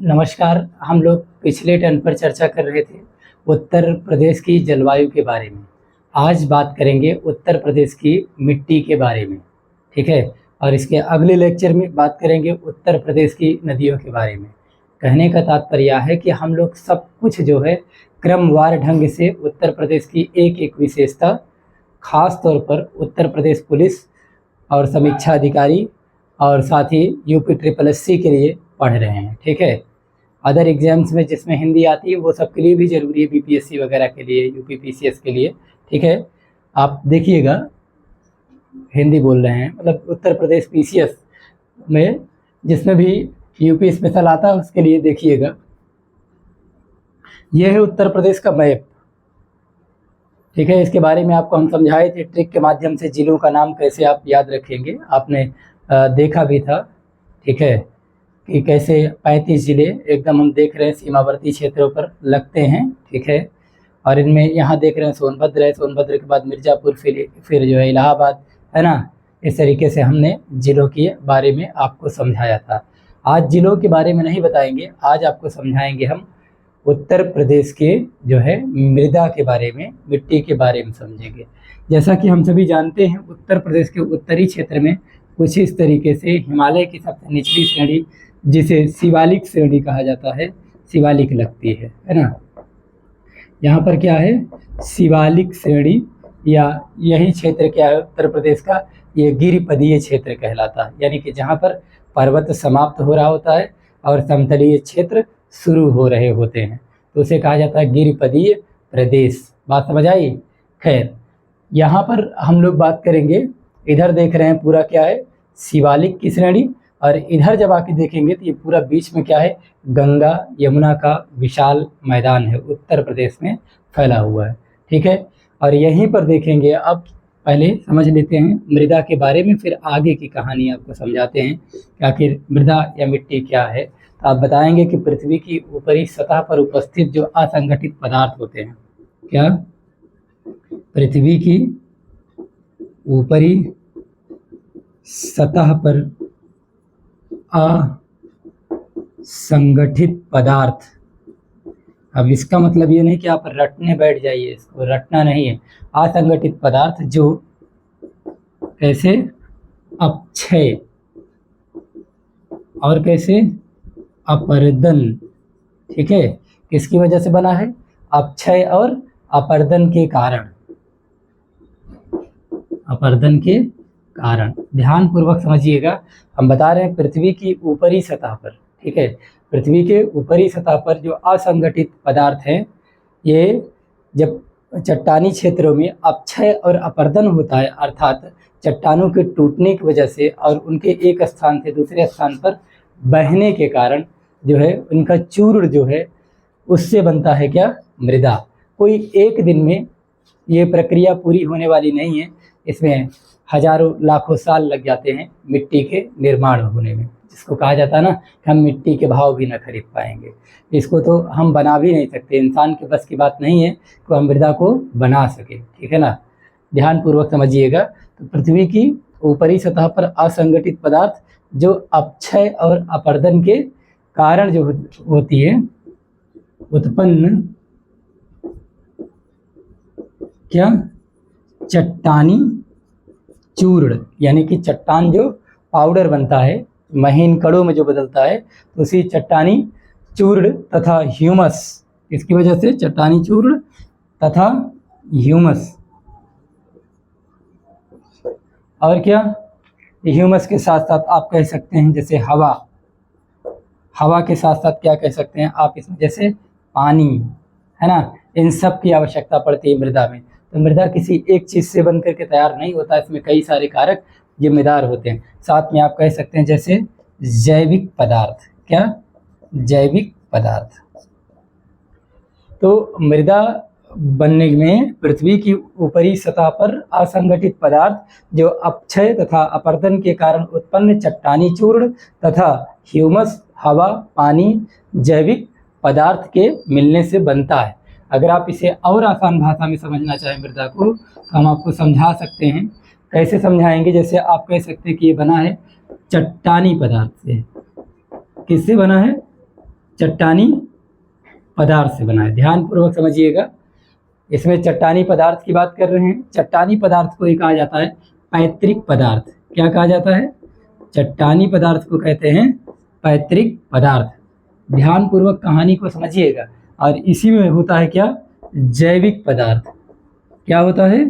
नमस्कार। हम लोग पिछले टर्न पर चर्चा कर रहे थे उत्तर प्रदेश की जलवायु के बारे में। आज बात करेंगे उत्तर प्रदेश की मिट्टी के बारे में, ठीक है। और इसके अगले लेक्चर में बात करेंगे उत्तर प्रदेश की नदियों के बारे में। कहने का तात्पर्य यह है कि हम लोग सब कुछ जो है क्रमवार ढंग से उत्तर प्रदेश की एक एक विशेषता, खास तौर पर उत्तर प्रदेश पुलिस और समीक्षा अधिकारी और साथ ही यूपी SSS के लिए पढ़ रहे हैं, ठीक है। अदर एग्जाम्स में जिसमें हिंदी आती है वो सब के लिए भी ज़रूरी है, BPSC वगैरह के लिए, यूपी PCS के लिए, ठीक है। आप देखिएगा, हिंदी बोल रहे हैं, मतलब उत्तर प्रदेश PCS में जिसमें भी यूपी स्पेशल आता है उसके लिए देखिएगा। यह है उत्तर प्रदेश का मैप, ठीक है। इसके बारे में आपको हम समझाए थे ट्रिक के माध्यम से, जिलों का नाम कैसे आप याद रखेंगे, आपने देखा भी था, ठीक है, कि कैसे 35 जिले एकदम हम देख रहे हैं सीमावर्ती क्षेत्रों पर लगते हैं, ठीक है। और इनमें यहाँ देख रहे हैं सोनभद्र है, सोनभद्र के बाद मिर्ज़ापुर, फिर जो है इलाहाबाद, है ना। इस तरीके से हमने जिलों के बारे में आपको समझाया था। आज जिलों के बारे में नहीं बताएंगे, आज आपको समझाएंगे हम उत्तर प्रदेश के जो है मृदा के बारे में, मिट्टी के बारे में समझेंगे। जैसा कि हम सभी जानते हैं उत्तर प्रदेश के उत्तरी क्षेत्र में कुछ इस तरीके से हिमालय की सबसे निचली श्रेणी, जिसे शिवालिक श्रेणी कहा जाता है, शिवालिक लगती है ना। यहाँ पर क्या है, शिवालिक श्रेणी, या यही क्षेत्र क्या है उत्तर प्रदेश का, ये गिरिपदीय क्षेत्र कहलाता है। यानी कि जहाँ पर पर्वत समाप्त हो रहा होता है और समतलीय क्षेत्र शुरू हो रहे होते हैं, तो उसे कहा जाता है गिरिपदीय प्रदेश। बात समझ आई। खैर, यहाँ पर हम लोग बात करेंगे, इधर देख रहे हैं पूरा क्या है, शिवालिक की श्रेणी, और इधर जब आके देखेंगे तो ये पूरा बीच में क्या है, गंगा यमुना का विशाल मैदान है, उत्तर प्रदेश में फैला हुआ है, ठीक है। और यहीं पर देखेंगे, अब पहले समझ लेते हैं मृदा के बारे में, फिर आगे की कहानी आपको समझाते हैं कि आखिर मृदा या मिट्टी क्या है। तो आप बताएंगे कि पृथ्वी की ऊपरी सतह पर उपस्थित जो असंगठित पदार्थ होते हैं, क्या पृथ्वी की ऊपरी सतह पर असंगठित पदार्थ। अब इसका मतलब ये नहीं कि आप रटने बैठ जाइए, इसको रटना नहीं है। असंगठित पदार्थ जो कैसे, अपक्षय और कैसे अपर्दन, ठीक है। किसकी वजह से बना है, अपक्षय और अपर्दन के कारण, अपर्दन के कारण। ध्यान पूर्वक समझिएगा, हम बता रहे हैं पृथ्वी की ऊपरी सतह पर, ठीक है, पृथ्वी के ऊपरी सतह पर जो असंगठित पदार्थ हैं, ये जब चट्टानी क्षेत्रों में अपक्षय और अपर्दन होता है, अर्थात चट्टानों के टूटने की वजह से और उनके एक स्थान से दूसरे स्थान पर बहने के कारण जो है उनका चूर्ण जो है उससे बनता है क्या, मृदा। कोई एक दिन में ये प्रक्रिया पूरी होने वाली नहीं है, इसमें हजारों लाखों साल लग जाते हैं मिट्टी के निर्माण होने में, जिसको कहा जाता है ना कि हम मिट्टी के भाव भी न खरीद पाएंगे। इसको तो हम बना भी नहीं सकते, इंसान के बस की बात नहीं है कि हम मृदा को बना सके, ठीक है ना। ध्यान पूर्वक समझिएगा। तो पृथ्वी की ऊपरी सतह पर असंगठित पदार्थ जो अपक्षय और अपर्दन के कारण जो होती है उत्पन्न, क्या, चट्टानी चूर्ण, यानी कि चट्टान जो पाउडर बनता है, महीन कणों में जो बदलता है, तो उसी चट्टानी चूर्ण तथा ह्यूमस, इसकी वजह से चट्टानी चूर्ण तथा ह्यूमस, और क्या, ह्यूमस के साथ साथ आप कह सकते हैं जैसे हवा, हवा के साथ साथ क्या कह सकते हैं आप इसमें, जैसे पानी, है ना। इन सब की आवश्यकता पड़ती है मृदा में। तो मृदा किसी एक चीज़ से बन करके तैयार नहीं होता, इसमें कई सारे कारक जिम्मेदार होते हैं। साथ में आप कह सकते हैं जैसे जैविक पदार्थ, क्या, जैविक पदार्थ। तो मृदा बनने में पृथ्वी की ऊपरी सतह पर असंगठित पदार्थ जो अपक्षय तथा अपर्दन के कारण उत्पन्न चट्टानी चूर्ण तथा ह्यूमस, हवा, पानी, जैविक पदार्थ के मिलने से बनता है। अगर आप इसे और आसान भाषा में समझना चाहें मृदा को, तो हम आपको समझा सकते हैं। कैसे समझाएंगे, जैसे आप कह सकते हैं कि ये बना है चट्टानी पदार्थ से। किससे बना है, चट्टानी पदार्थ से बना है। ध्यानपूर्वक समझिएगा, इसमें चट्टानी पदार्थ की बात कर रहे हैं। चट्टानी पदार्थ को ही कहा जाता है पैतृक पदार्थ। क्या कहा जाता है? चट्टानी पदार्थ को कहते हैं पैतृक पदार्थ। ध्यानपूर्वक कहानी को समझिएगा। और इसी में होता है क्या? जैविक पदार्थ। क्या होता है?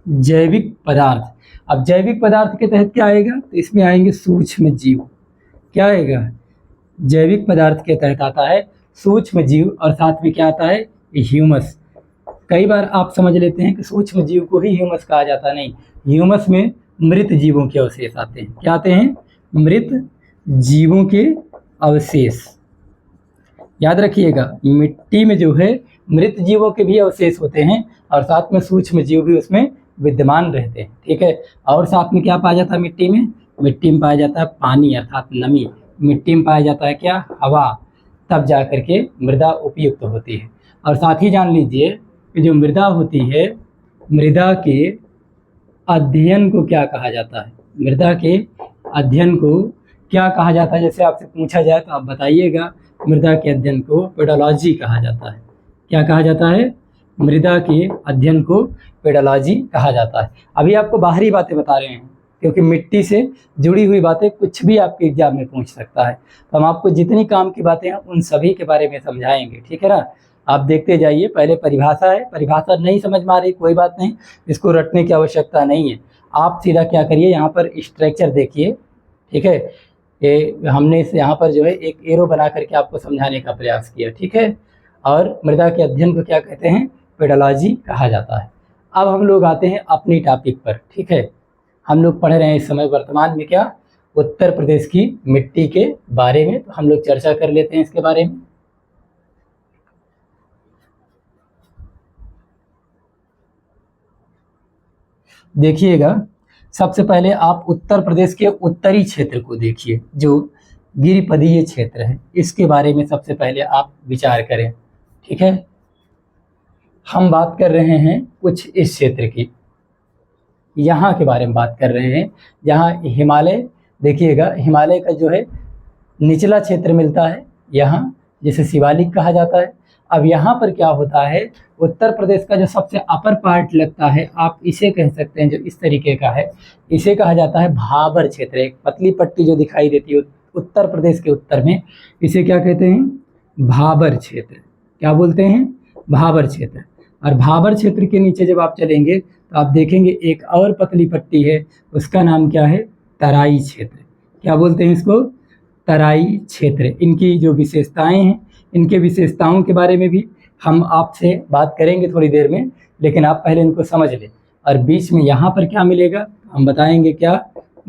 जैविक पदार्थ। अब जैविक पदार्थ के तहत क्या आएगा? तो इसमें आएंगे सूक्ष्म जीव। क्या आएगा? जैविक पदार्थ के तहत आता है सूक्ष्म जीव, और साथ में क्या आता है? ह्यूमस। कई बार आप समझ लेते हैं कि सूक्ष्म जीव को ही ह्यूमस कहा जाता, नहीं। ह्यूमस में मृत जीवों के अवशेष आते हैं। क्या आते हैं? मृत जीवों के अवशेष। याद रखिएगा, मिट्टी में जो है मृत जीवों के भी अवशेष होते हैं, और साथ में सूक्ष्म जीव भी उसमें विद्यमान रहते हैं। ठीक है। और साथ में क्या पाया जाता है मिट्टी में? मिट्टी में पाया जाता है पानी अर्थात नमी। मिट्टी में पाया जाता है क्या? हवा। तब जा कर के मृदा उपयुक्त होती है। और साथ ही जान लीजिए कि जो मृदा होती है, मृदा के अध्ययन को क्या कहा जाता है? मृदा के अध्ययन को क्या कहा जाता है? जैसे आपसे पूछा जाए तो आप बताइएगा। मृदा के अध्ययन को पेडोलॉजी कहा जाता है। क्या कहा जाता है? मृदा के अध्ययन को पेडोलॉजी कहा जाता है। अभी आपको बाहरी बातें बता रहे हैं, क्योंकि मिट्टी से जुड़ी हुई बातें कुछ भी आपके एग्जाम में पूछ सकता है। तो हम आपको जितनी काम की बातें हैं उन सभी के बारे में समझाएंगे। ठीक है ना? आप देखते जाइए। पहले परिभाषा है, परिभाषा नहीं समझ में आ रही, कोई बात नहीं, इसको रटने की आवश्यकता नहीं है। आप सीधा क्या करिए, यहाँ पर स्ट्रक्चर देखिए। ठीक है। ये हमने इस यहाँ पर जो है एक एरो बना करके आपको समझाने का प्रयास किया। ठीक है। और मृदा के अध्ययन को क्या कहते हैं? पेडोलॉजी कहा जाता है। अब हम लोग आते हैं अपनी टॉपिक पर। ठीक है। हम लोग पढ़ रहे हैं इस समय वर्तमान में क्या? उत्तर प्रदेश की मिट्टी के बारे में। तो हम लोग चर्चा कर लेते हैं इसके बारे में। देखिएगा, सबसे पहले आप उत्तर प्रदेश के उत्तरी क्षेत्र को देखिए, जो गिरिपदीय क्षेत्र है, इसके बारे में सबसे पहले आप विचार करें। ठीक है। हम बात कर रहे हैं कुछ इस क्षेत्र की, यहाँ के बारे में बात कर रहे हैं, जहाँ हिमालय, देखिएगा हिमालय का जो है निचला क्षेत्र मिलता है यहाँ, जिसे शिवालिक कहा जाता है। अब यहाँ पर क्या होता है, उत्तर प्रदेश का जो सबसे अपर पार्ट लगता है, आप इसे कह सकते हैं, जो इस तरीके का है, इसे कहा जाता है भाबर क्षेत्र। एक पतली पट्टी जो दिखाई देती है उत्तर प्रदेश के उत्तर में, इसे क्या कहते हैं? भाबर क्षेत्र। क्या बोलते हैं? भाबर क्षेत्र। और भाबर क्षेत्र के नीचे जब आप चलेंगे तो आप देखेंगे एक और पतली पट्टी है, उसका नाम क्या है? तराई क्षेत्र। क्या बोलते हैं इसको? तराई क्षेत्र। इनकी जो विशेषताएं हैं, इनके विशेषताओं के बारे में भी हम आपसे बात करेंगे थोड़ी देर में, लेकिन आप पहले इनको समझ लें। और बीच में यहाँ पर क्या मिलेगा हम बताएंगे। क्या?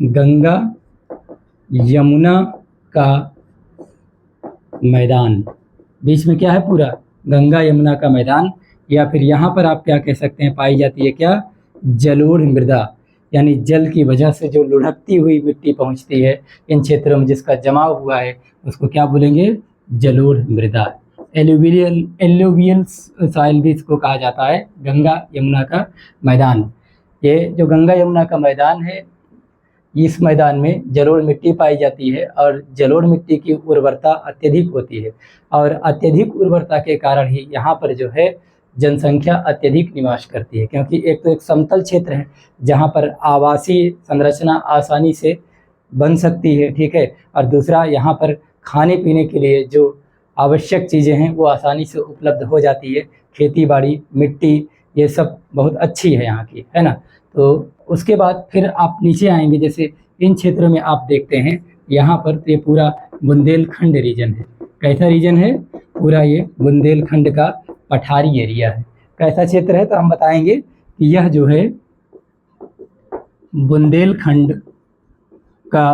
गंगा यमुना का मैदान। बीच में क्या है? पूरा गंगा यमुना का मैदान। या फिर यहाँ पर आप क्या कह सकते हैं, पाई जाती है क्या? जलोढ़ मृदा, यानी जल की वजह से जो लुढ़कती हुई मिट्टी पहुँचती है इन क्षेत्रों में, जिसका जमाव हुआ है, उसको क्या बोलेंगे? जलोढ़ मृदा। एल्यूवियल सॉइल भी इसको कहा जाता है, गंगा यमुना का मैदान। ये जो गंगा यमुना का मैदान है, इस मैदान में जलोढ़ मिट्टी पाई जाती है, और जलोढ़ मिट्टी की उर्वरता अत्यधिक होती है। और अत्यधिक उर्वरता के कारण ही यहाँ पर जो है जनसंख्या अत्यधिक निवास करती है, क्योंकि एक तो एक समतल क्षेत्र है जहाँ पर आवासीय संरचना आसानी से बन सकती है। ठीक है। और दूसरा, यहाँ पर खाने पीने के लिए जो आवश्यक चीज़ें हैं वो आसानी से उपलब्ध हो जाती है। खेती बाड़ी, मिट्टी, ये सब बहुत अच्छी है यहाँ की, है ना। तो उसके बाद फिर आप नीचे आएंगे, जैसे इन क्षेत्रों में आप देखते हैं यहाँ पर, तो ये पूरा बुंदेलखंड रीजन है। कैसा रीजन है? पूरा ये बुंदेलखंड का पठारी एरिया है। कैसा क्षेत्र है? तो हम बताएंगे कि यह जो है बुंदेलखंड का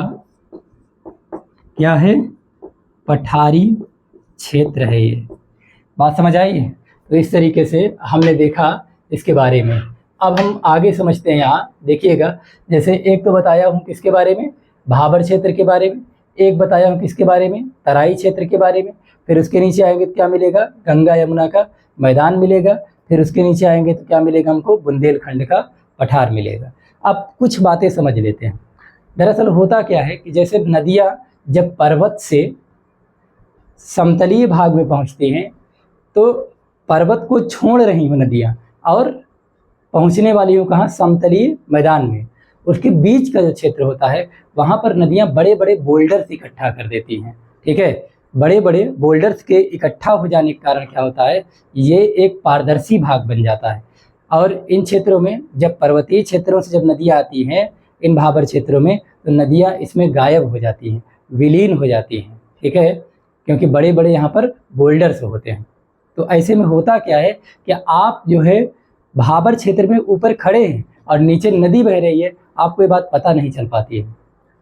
क्या है? पठारी क्षेत्र है। ये बात समझ आई? तो इस तरीके से हमने देखा इसके बारे में। अब हम आगे समझते हैं। यहाँ देखिएगा, जैसे एक तो बताया हूँ किसके बारे में? भाबर क्षेत्र के बारे में। एक बताया हूँ किसके बारे में? तराई क्षेत्र के बारे में। फिर उसके नीचे आएंगे तो क्या मिलेगा? गंगा यमुना का मैदान मिलेगा। फिर उसके नीचे आएंगे तो क्या मिलेगा हमको? बुंदेलखंड का पठार मिलेगा। अब कुछ बातें समझ लेते हैं। दरअसल होता क्या है कि जैसे नदियाँ जब पर्वत से समतलीय भाग में पहुंचती हैं तो पर्वत को छोड़ रही हो नदियां, और पहुंचने वाली हो कहाँ, समतलीय मैदान में। उसके बीच का जो क्षेत्र होता है वहाँ पर नदियाँ बड़े बड़े बोल्डर्स इकट्ठा कर देती हैं। ठीक है, बड़े बड़े बोल्डर्स के इकट्ठा हो जाने के कारण क्या होता है, ये एक पारदर्शी भाग बन जाता है। और इन क्षेत्रों में जब पर्वतीय क्षेत्रों से जब नदियाँ आती हैं इन भाबर क्षेत्रों में, तो नदियाँ इसमें गायब हो जाती हैं, विलीन हो जाती हैं। ठीक है, क्योंकि बड़े बड़े यहाँ पर बोल्डर्स होते हैं। तो ऐसे में होता क्या है कि आप जो है भाबर क्षेत्र में ऊपर खड़े हैं और नीचे नदी बह रही है, आपको ये बात पता नहीं चल पाती है।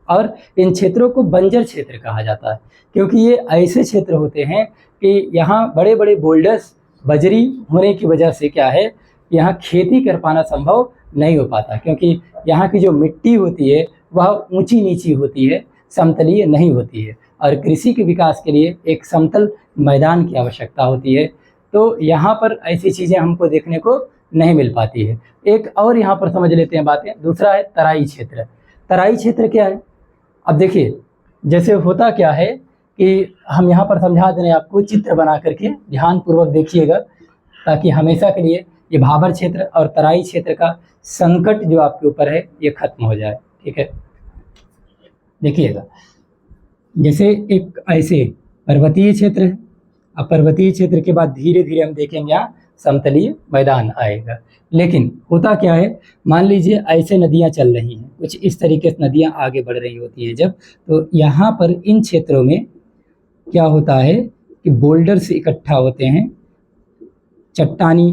और इन क्षेत्रों को बंजर क्षेत्र कहा जाता है, क्योंकि ये ऐसे क्षेत्र होते हैं कि यहाँ बड़े बड़े बोल्डर्स बजरी होने की वजह से क्या है, यहाँ खेती कर पाना संभव नहीं हो पाता, क्योंकि यहाँ की जो मिट्टी होती है वह ऊंची नीची होती है, समतलीय नहीं होती है। और कृषि के विकास के लिए एक समतल मैदान की आवश्यकता होती है। तो यहाँ पर ऐसी चीज़ें हमको देखने को नहीं मिल पाती है। एक और यहाँ पर समझ लेते हैं बातें। दूसरा है तराई क्षेत्र। तराई क्षेत्र क्या है, अब देखिए जैसे होता क्या है कि हम यहाँ पर समझा दे रहे हैं आपको, चित्र बना करके ध्यानपूर्वक देखिएगा, ताकि हमेशा के लिए ये भाबर क्षेत्र और तराई क्षेत्र का संकट जो आपके ऊपर है ये खत्म हो जाए। ठीक है, देखिएगा जैसे एक ऐसे पर्वतीय क्षेत्र है, अब पर्वतीय क्षेत्र के बाद धीरे धीरे हम देखेंगे यहाँ समतलीय मैदान आएगा। लेकिन होता क्या है, मान लीजिए ऐसे नदियाँ चल रही हैं, कुछ इस तरीके से नदियाँ आगे बढ़ रही होती हैं जब, तो यहाँ पर इन क्षेत्रों में क्या होता है कि बोल्डर्स इकट्ठा होते हैं, चट्टानी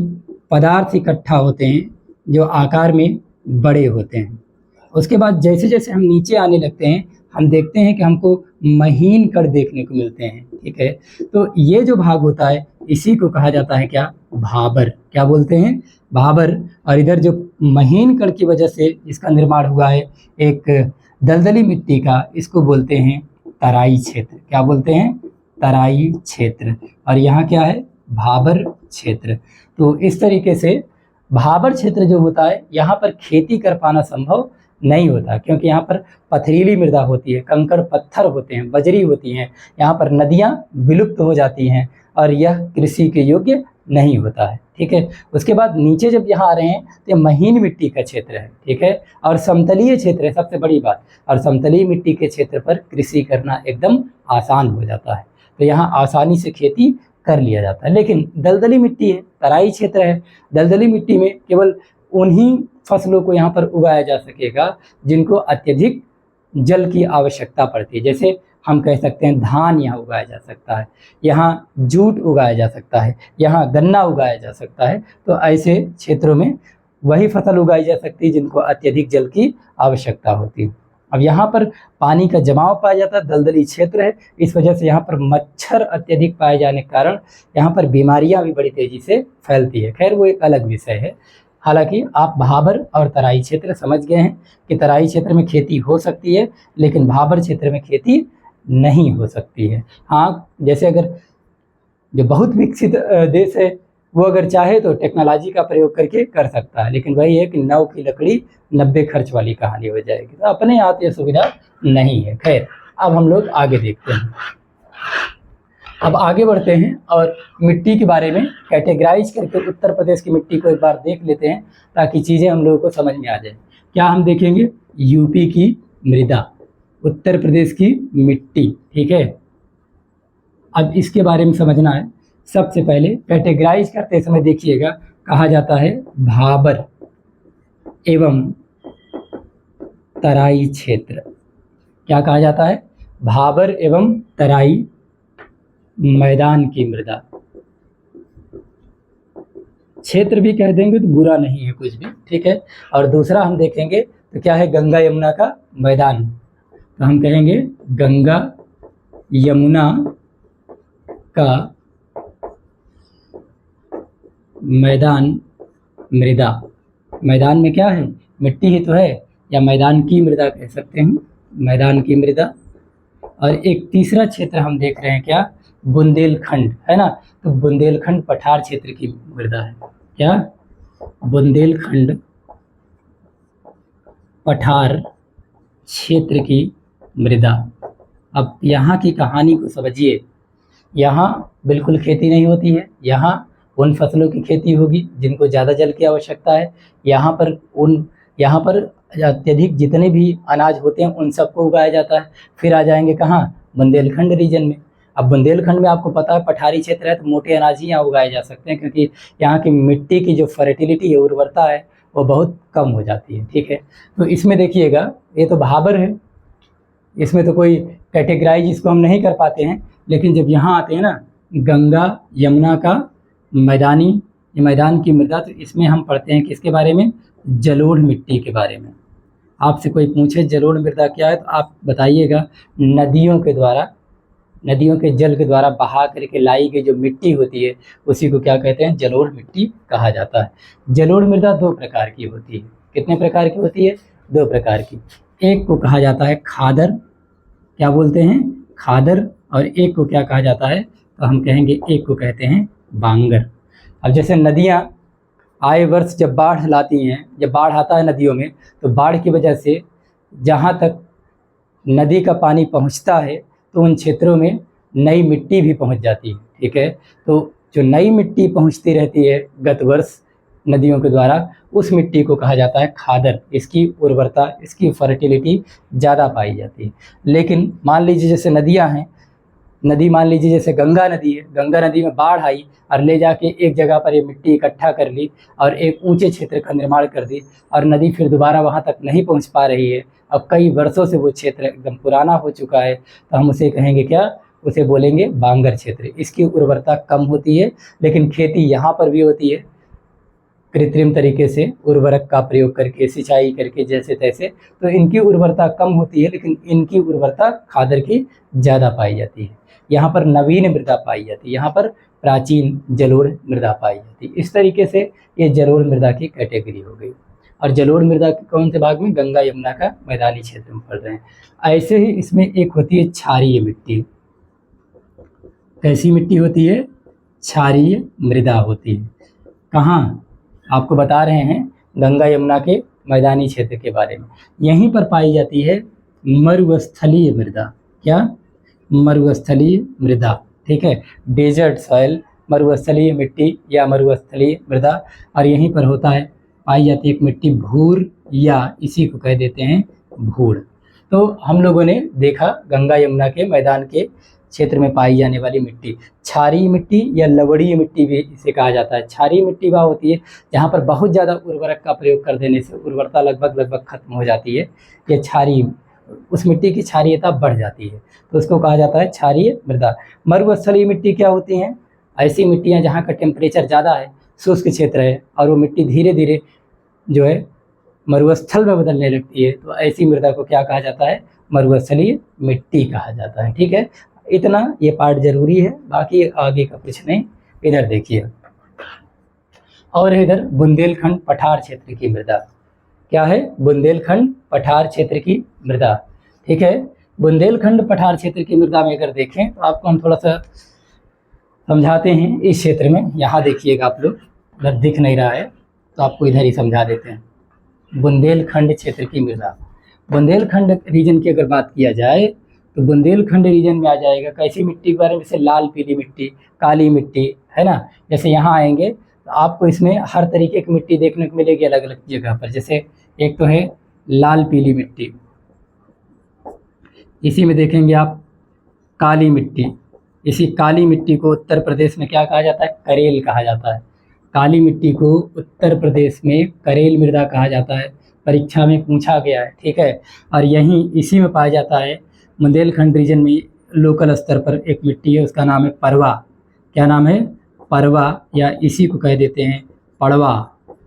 पदार्थ इकट्ठा होते हैं जो आकार में बड़े होते हैं। उसके बाद जैसे जैसे हम नीचे आने लगते हैं हम देखते हैं कि हमको महीन कण देखने को मिलते हैं। ठीक है, तो ये जो भाग होता है इसी को कहा जाता है क्या, भाबर। क्या बोलते हैं, भाबर। और इधर जो महीन कण की वजह से इसका निर्माण हुआ है एक दलदली मिट्टी का, इसको बोलते हैं तराई क्षेत्र। क्या बोलते हैं, तराई क्षेत्र। और यहाँ क्या है, भाबर क्षेत्र। तो इस तरीके से भाबर क्षेत्र जो होता है यहाँ पर खेती कर पाना संभव नहीं होता, क्योंकि यहाँ पर पथरीली मृदा होती है, कंकड़ पत्थर होते हैं, बजरी होती हैं, यहाँ पर नदियाँ विलुप्त हो जाती हैं और यह कृषि के योग्य नहीं होता है। ठीक है, उसके बाद नीचे जब यहाँ आ रहे हैं तो ये महीन मिट्टी का क्षेत्र है। ठीक है, और समतलीय क्षेत्र है, सबसे बड़ी बात। और समतलीय मिट्टी के क्षेत्र पर कृषि करना एकदम आसान हो जाता है, तो यहाँ आसानी से खेती कर लिया जाता है। लेकिन दलदली मिट्टी है, तराई क्षेत्र है, दलदली मिट्टी में केवल उन्हीं फसलों को यहाँ पर उगाया जा सकेगा जिनको अत्यधिक जल की आवश्यकता पड़ती है। जैसे हम कह सकते हैं धान यहाँ उगाया जा सकता है, यहाँ जूट उगाया जा सकता है, यहाँ गन्ना उगाया जा सकता है। तो ऐसे क्षेत्रों में वही फसल उगाई जा सकती है जिनको अत्यधिक जल की आवश्यकता होती है। अब यहाँ पर पानी का जमाव पाया जाता है, दलदली क्षेत्र है, इस वजह से यहाँ पर मच्छर अत्यधिक पाए जाने के कारण यहाँ पर बीमारियाँ भी बड़ी तेज़ी से फैलती है। खैर वो एक अलग विषय है। हालांकि आप भाबर और तराई क्षेत्र समझ गए हैं कि तराई क्षेत्र में खेती हो सकती है लेकिन भाबर क्षेत्र में खेती नहीं हो सकती है। हाँ, जैसे अगर जो बहुत विकसित देश है वो अगर चाहे तो टेक्नोलॉजी का प्रयोग करके कर सकता है, लेकिन वही है कि 9 की लकड़ी 90 खर्च वाली कहानी हो जाएगी। तो अपने यहाँ ये सुविधा नहीं है। खैर, अब हम लोग आगे देखते हैं। अब आगे बढ़ते हैं और मिट्टी के बारे में कैटेगराइज करके उत्तर प्रदेश की मिट्टी को एक बार देख लेते हैं ताकि चीज़ें हम लोगों को समझ में आ जाए। क्या हम देखेंगे, यूपी की मृदा, उत्तर प्रदेश की मिट्टी। ठीक है, अब इसके बारे में समझना है। सबसे पहले कैटेगराइज करते समय देखिएगा, कहा जाता है भाबर एवं तराई क्षेत्र। क्या कहा जाता है, भाबर एवं तराई मैदान की मृदा। क्षेत्र भी कह देंगे तो बुरा नहीं है कुछ भी। ठीक है, और दूसरा हम देखेंगे तो क्या है, गंगा यमुना का मैदान। तो हम कहेंगे गंगा यमुना का मैदान मृदा। मैदान में क्या है, मिट्टी ही तो है, या मैदान की मृदा कह सकते हैं, मैदान की मृदा। और एक तीसरा क्षेत्र हम देख रहे हैं, क्या, बुंदेलखंड, है ना। तो बुंदेलखंड पठार क्षेत्र की मृदा है। क्या, बुंदेलखंड पठार क्षेत्र की मृदा। अब यहाँ की कहानी को समझिए यहाँ बिल्कुल खेती नहीं होती है, यहाँ उन फसलों की खेती होगी जिनको ज़्यादा जल की आवश्यकता है। यहाँ पर अत्यधिक जितने भी अनाज होते हैं उन सबको उगाया जाता है। फिर आ जाएंगे कहाँ, बुंदेलखंड रीजन में। अब बुंदेलखंड में आपको पता है पठारी क्षेत्र है, तो मोटे अनाज ही यहाँ उगाए जा सकते हैं, क्योंकि यहाँ की मिट्टी की जो फर्टिलिटी है, उर्वरता है, वो बहुत कम हो जाती है। ठीक है, तो इसमें देखिएगा, ये तो भाबर है, इसमें तो कोई कैटेगराइज इसको हम नहीं कर पाते हैं। लेकिन जब यहाँ आते हैं ना, गंगा यमुना का मैदानी, मैदान की मृदा, तो इसमें हम पढ़ते हैं किसके बारे में, जलोढ़ मिट्टी के बारे में। आपसे कोई पूछे जलोढ़ मृदा क्या है, तो आप बताइएगा, नदियों के द्वारा, नदियों के जल के द्वारा बहा करके लाई गई जो मिट्टी होती है, उसी को क्या कहते हैं, जलोढ़ मिट्टी कहा जाता है। जलोढ़ मृदा दो प्रकार की होती है। कितने प्रकार की होती है, दो प्रकार की। एक को कहा जाता है खादर, क्या बोलते हैं, खादर, और एक को क्या कहा जाता है, तो हम कहेंगे एक को कहते हैं बांगर। अब जैसे नदियाँ आए वर्ष जब बाढ़ लाती हैं, जब बाढ़ आता है नदियों में, तो बाढ़ की वजह से जहाँ तक नदी का पानी पहुँचता है, तो उन क्षेत्रों में नई मिट्टी भी पहुँच जाती है। ठीक है, तो जो नई मिट्टी पहुँचती रहती है गत वर्ष नदियों के द्वारा, उस मिट्टी को कहा जाता है खादर। इसकी उर्वरता, इसकी फर्टिलिटी ज़्यादा पाई जाती है। लेकिन मान लीजिए जैसे नदियाँ हैं, नदी मान लीजिए जैसे गंगा नदी है, गंगा नदी में बाढ़ आई और ले जाके एक जगह पर ये मिट्टी इकट्ठा कर ली और एक ऊंचे क्षेत्र का निर्माण कर दी, और नदी फिर दोबारा वहाँ तक नहीं पहुँच पा रही है, अब कई वर्षों से वो क्षेत्र एकदम पुराना हो चुका है, तो हम उसे कहेंगे क्या, उसे बोलेंगे बांगर क्षेत्र। इसकी उर्वरता कम होती है, लेकिन खेती यहाँ पर भी होती है कृत्रिम तरीके से, उर्वरक का प्रयोग करके, सिंचाई करके, जैसे तैसे, तो इनकी उर्वरता कम होती है, लेकिन इनकी उर्वरता खादर की ज़्यादा पाई जाती है। यहाँ पर नवीन मृदा पाई जाती है, यहाँ पर प्राचीन जलोढ़ मृदा पाई जाती है। इस तरीके से ये जलोढ़ मृदा की कैटेगरी हो गई। और जलोढ़ मृदा के कौन से भाग में, गंगा यमुना का मैदानी क्षेत्र में पड़ रहे हैं। ऐसे ही इसमें एक होती है क्षारीय मिट्टी। कैसी मिट्टी होती है, क्षारीय मृदा होती है। कहाँ, आपको बता रहे हैं गंगा यमुना के मैदानी क्षेत्र के बारे में। यहीं पर पाई जाती है मरुस्थलीय मृदा। क्या, मरुस्थलीय मृदा। ठीक है, डेजर्ट सॉइल, मरुस्थलीय मिट्टी या मरुस्थलीय मृदा। और यहीं पर होता है, पाई जाती है एक मिट्टी भूर, या इसी को कह देते हैं भूड़। तो हम लोगों ने देखा गंगा यमुना के मैदान के क्षेत्र में पाई जाने वाली मिट्टी, क्षारीय मिट्टी या लवणीय मिट्टी भी इसे कहा जाता है। क्षारीय मिट्टी वह होती है जहाँ पर बहुत ज़्यादा उर्वरक का प्रयोग कर देने से उर्वरता लगभग खत्म हो जाती है। ये क्षारीय, उस मिट्टी की क्षारीयता बढ़ जाती है, तो उसको कहा जाता है क्षारीय मृदा। मरुस्थलीय मिट्टी क्या होती हैं, ऐसी मिट्टियाँ जहाँ का टेम्परेचर ज़्यादा है, शुष्क क्षेत्र है, और वो मिट्टी धीरे धीरे जो है मरुस्थल में बदलने लगती है, तो ऐसी मृदा को क्या कहा जाता है, मरुस्थलीय मिट्टी कहा जाता है। ठीक है, इतना ये पार्ट जरूरी है, बाकी आगे का कुछ नहीं। इधर देखिए, और इधर बुंदेलखंड पठार क्षेत्र की मृदा। क्या है, बुंदेलखंड पठार क्षेत्र की मृदा। ठीक है, बुंदेलखंड पठार क्षेत्र की मृदा में अगर देखें तो आपको हम थोड़ा सा समझाते हैं इस क्षेत्र में। यहाँ देखिएगा आप लोग, उधर दिख नहीं रहा है तो आपको इधर ही समझा देते हैं। बुंदेलखंड क्षेत्र की मृदा, बुंदेलखंड रीजन की अगर बात किया जाए तो बुंदेलखंड रीजन में आ जाएगा कैसी मिट्टी के बारे में, जैसे लाल पीली मिट्टी, काली मिट्टी, है ना। जैसे यहाँ आएंगे तो आपको इसमें हर तरीके की मिट्टी देखने को मिलेगी अलग अलग जगह पर। जैसे एक तो है लाल पीली मिट्टी, इसी में देखेंगे आप काली मिट्टी। इसी काली मिट्टी को उत्तर प्रदेश में क्या कहा जाता है, करेल कहा जाता है। काली मिट्टी को उत्तर प्रदेश में करेल मृदा कहा जाता है, परीक्षा में पूछा गया है। ठीक है, और यहीं इसी में पाया जाता है बुंदेलखंड रीजन में लोकल स्तर पर एक मिट्टी है, उसका नाम है परवा। क्या नाम है, परवा, या इसी को कह देते हैं पड़वा।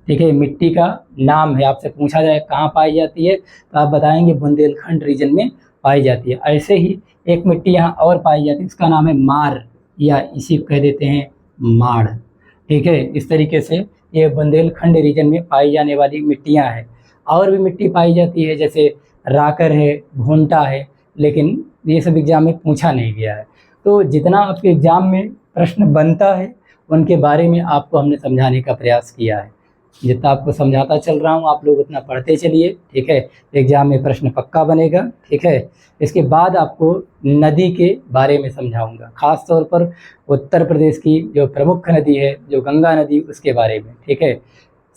ठीक है, मिट्टी का नाम है। आपसे पूछा जाए कहाँ पाई जाती है तो आप बताएंगे बुंदेलखंड रीजन में पाई जाती है। ऐसे ही एक मिट्टी यहाँ और पाई जाती है, उसका नाम है मार, या इसी को कह देते हैं माड़। ठीक है, इस तरीके से ये बुंदेलखंड रीजन में पाई जाने वाली मिट्टियाँ हैं। और भी मिट्टी पाई जाती है, जैसे राकर है, भूंटा है, लेकिन ये सब एग्जाम में पूछा नहीं गया है। तो जितना आपके एग्जाम में प्रश्न बनता है उनके बारे में आपको हमने समझाने का प्रयास किया है। जितना आपको समझाता चल रहा हूँ आप लोग उतना पढ़ते चलिए, ठीक है। एग्जाम में प्रश्न पक्का बनेगा, ठीक है। इसके बाद आपको नदी के बारे में समझाऊंगा, खास तौर पर उत्तर प्रदेश की जो प्रमुख नदी है, जो गंगा नदी, उसके बारे में, ठीक है।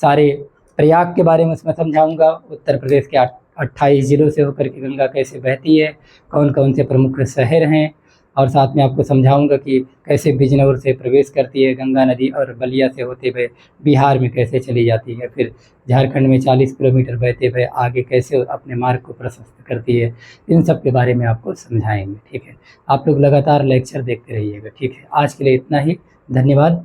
सारे प्रयाग के बारे में उसमें समझाऊंगा, उत्तर प्रदेश के 28 जिलों से होकर के गंगा कैसे बहती है, कौन कौन से प्रमुख शहर हैं, और साथ में आपको समझाऊंगा कि कैसे बिजनौर से प्रवेश करती है गंगा नदी और बलिया से होते हुए बिहार में कैसे चली जाती है, फिर झारखंड में 40 किलोमीटर बहते हुए आगे कैसे अपने मार्ग को प्रशस्त करती है। इन सब के बारे में आपको समझाएंगे, ठीक है। आप लोग लगातार लेक्चर देखते रहिएगा, ठीक है। आज के लिए इतना ही, धन्यवाद।